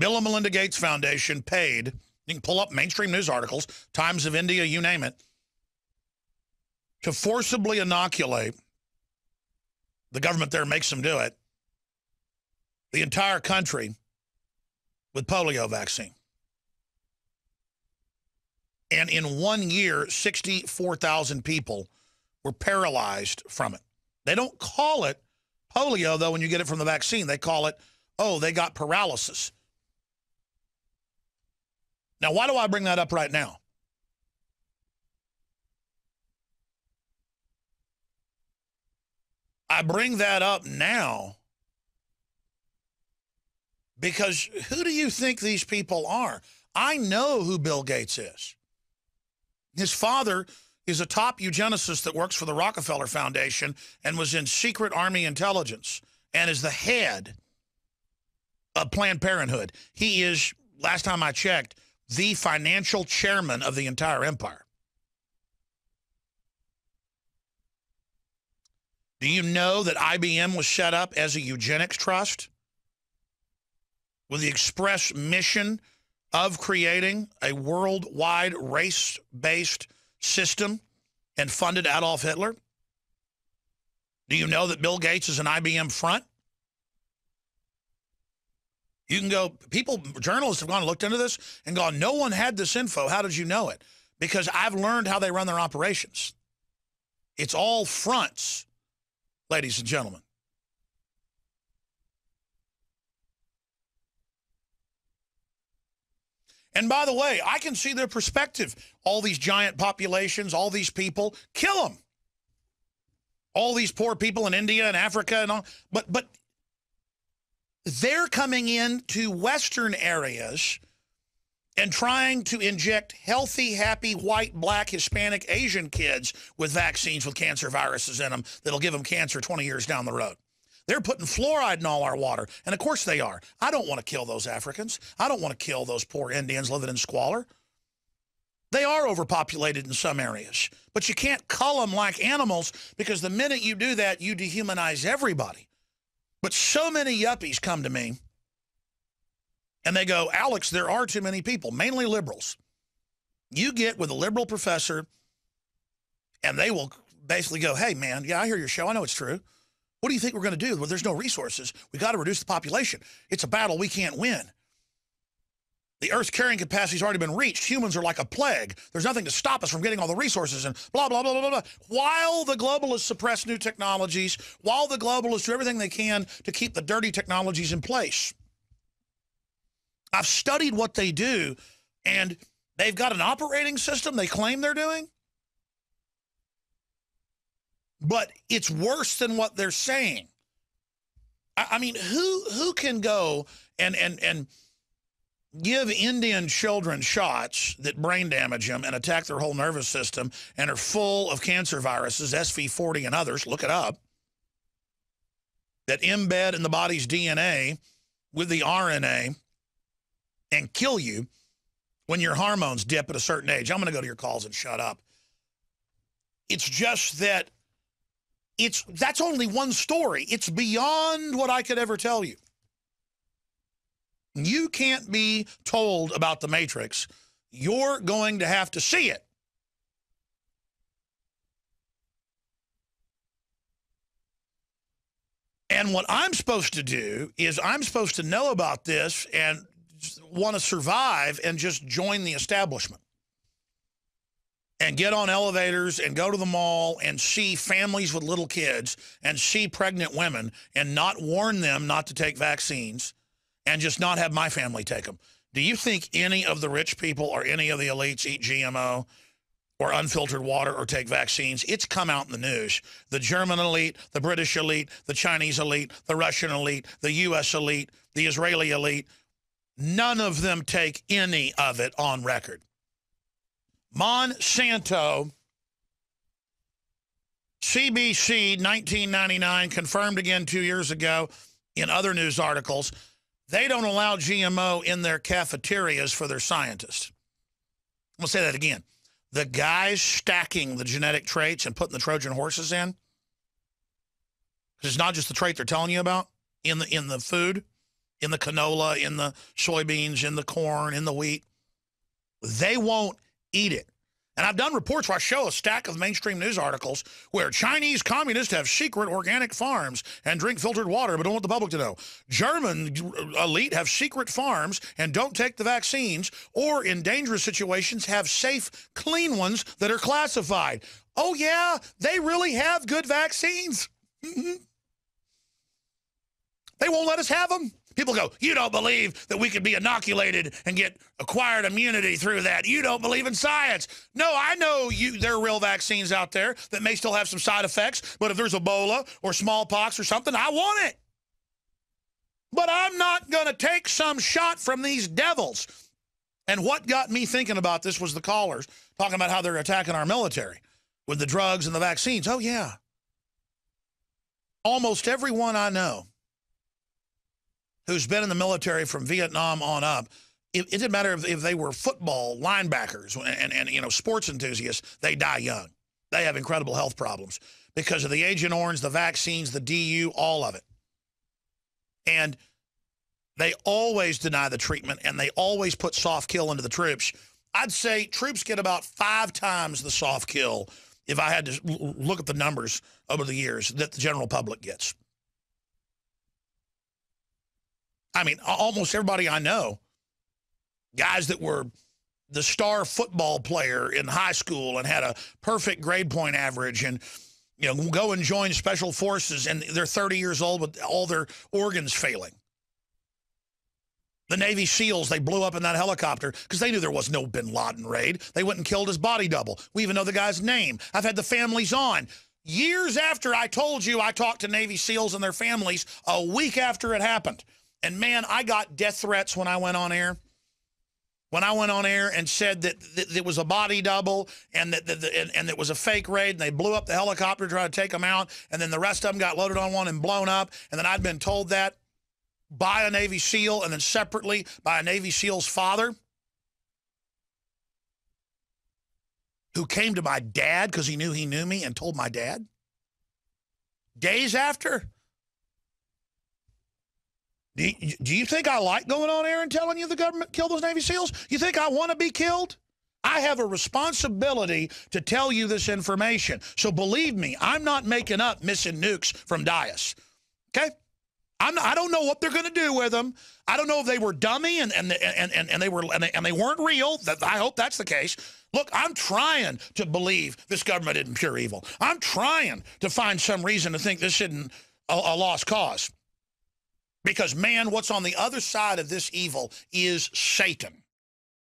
Bill and Melinda Gates Foundation paid, you can pull up mainstream news articles, Times of India, you name it, to forcibly inoculate, the government there makes them do it, the entire country with polio vaccine. And in 1 year, 64,000 people were paralyzed from it. They don't call it polio, though, when you get it from the vaccine. They call it, oh, they got paralysis. Now, why do I bring that up right now? I bring that up now because who do you think these people are? I know who Bill Gates is. His father is a top eugenicist that works for the Rockefeller Foundation and was in secret Army intelligence and is the head of Planned Parenthood. He is, last time I checked, the financial chairman of the entire empire. Do you know that IBM was set up as a eugenics trust with the express mission of creating a worldwide race-based system and funded Adolf Hitler? Do you know that Bill Gates is an IBM front? You can go, journalists have gone and looked into this and gone, no one had this info. How did you know it? Because I've learned how they run their operations. It's all fronts, ladies and gentlemen. And by the way, I can see their perspective. All these giant populations, all these people, kill them. All these poor people in India and Africa and all. But they're coming into Western areas and trying to inject healthy, happy, white, black, Hispanic, Asian kids with vaccines with cancer viruses in them that'll give them cancer 20 years down the road. They're putting fluoride in all our water. And, of course, they are. I don't want to kill those Africans. I don't want to kill those poor Indians living in squalor. They are overpopulated in some areas. But you can't cull them like animals because the minute you do that, you dehumanize everybody. But so many yuppies come to me, and they go, Alex, there are too many people, mainly liberals. You get with a liberal professor, and they will basically go, hey, man, yeah, I hear your show. I know it's true. What do you think we're going to do? Well, there's no resources. We got to reduce the population. It's a battle we can't win. The Earth's carrying capacity has already been reached. Humans are like a plague. There's nothing to stop us from getting all the resources and blah, blah, blah, blah, blah. While the globalists suppress new technologies, while the globalists do everything they can to keep the dirty technologies in place. I've studied what they do, and they've got an operating system they claim they're doing. But it's worse than what they're saying. I mean, who can go and give Indian children shots that brain damage them and attack their whole nervous system and are full of cancer viruses, SV40 and others, look it up, that embed in the body's DNA with the RNA and kill you when your hormones dip at a certain age? I'm going to go to your calls and shut up. It's just that that's only one story. It's beyond what I could ever tell you. You can't be told about the Matrix. You're going to have to see it. And what I'm supposed to do is I'm supposed to know about this and want to survive and just join the establishment. And get on elevators and go to the mall and see families with little kids and see pregnant women and not warn them not to take vaccines and just not have my family take them. Do you think any of the rich people or any of the elites eat GMO or unfiltered water or take vaccines? It's come out in the news. The German elite, the British elite, the Chinese elite, the Russian elite, the U.S. elite, the Israeli elite, none of them take any of it on record. Monsanto, CBC, 1999, confirmed again 2 years ago in other news articles, they don't allow GMO in their cafeterias for their scientists. I'm going to say that again. The guys stacking the genetic traits and putting the Trojan horses in, because it's not just the trait they're telling you about in the food, in the canola, in the soybeans, in the corn, in the wheat. They won't eat it. And I've done reports where I show a stack of mainstream news articles where Chinese communists have secret organic farms and drink filtered water but don't want the public to know. German elite have secret farms and don't take the vaccines, or in dangerous situations have safe, clean ones that are classified. Oh, yeah, they really have good vaccines. They won't let us have them. People go, you don't believe that we could be inoculated and get acquired immunity through that. You don't believe in science. No, I know there are real vaccines out there that may still have some side effects, but if there's Ebola or smallpox or something, I want it. But I'm not going to take some shot from these devils. And what got me thinking about this was the callers talking about how they're attacking our military with the drugs and the vaccines. Oh, yeah. Almost everyone I know who's been in the military from Vietnam on up, it didn't matter if they were football linebackers and you know, sports enthusiasts, they die young. They have incredible health problems because of the Agent Orange, the vaccines, the DU, all of it. And they always deny the treatment, and they always put soft kill into the troops. I'd say troops get about 5 times the soft kill, if I had to look at the numbers over the years, that the general public gets. I mean, almost everybody I know, guys that were the star football player in high school and had a perfect grade point average and, you know, go and join special forces and they're 30 years old with all their organs failing. The Navy SEALs, they blew up in that helicopter because they knew there was no bin Laden raid. They went and killed his body double. We even know the guy's name. I've had the families on. Years after I told you, I talked to Navy SEALs and their families a week after it happened. And, man, I got death threats when I went on air. When I went on air and said that it was a body double and that it was a fake raid, and they blew up the helicopter to try to take them out, and then the rest of them got loaded on one and blown up, and then I'd been told that by a Navy SEAL and then separately by a Navy SEAL's father who came to my dad because he knew me and told my dad. Days after. Do you think I like going on air and telling you the government killed those Navy SEALs? You think I want to be killed? I have a responsibility to tell you this information. So believe me, I'm not making up missing nukes from Dias. Okay? I don't know what they're going to do with them. I don't know if they were dummy and they weren't real. I hope that's the case. Look, I'm trying to believe this government isn't pure evil. I'm trying to find some reason to think this isn't a lost cause. Because, man, what's on the other side of this evil is Satan.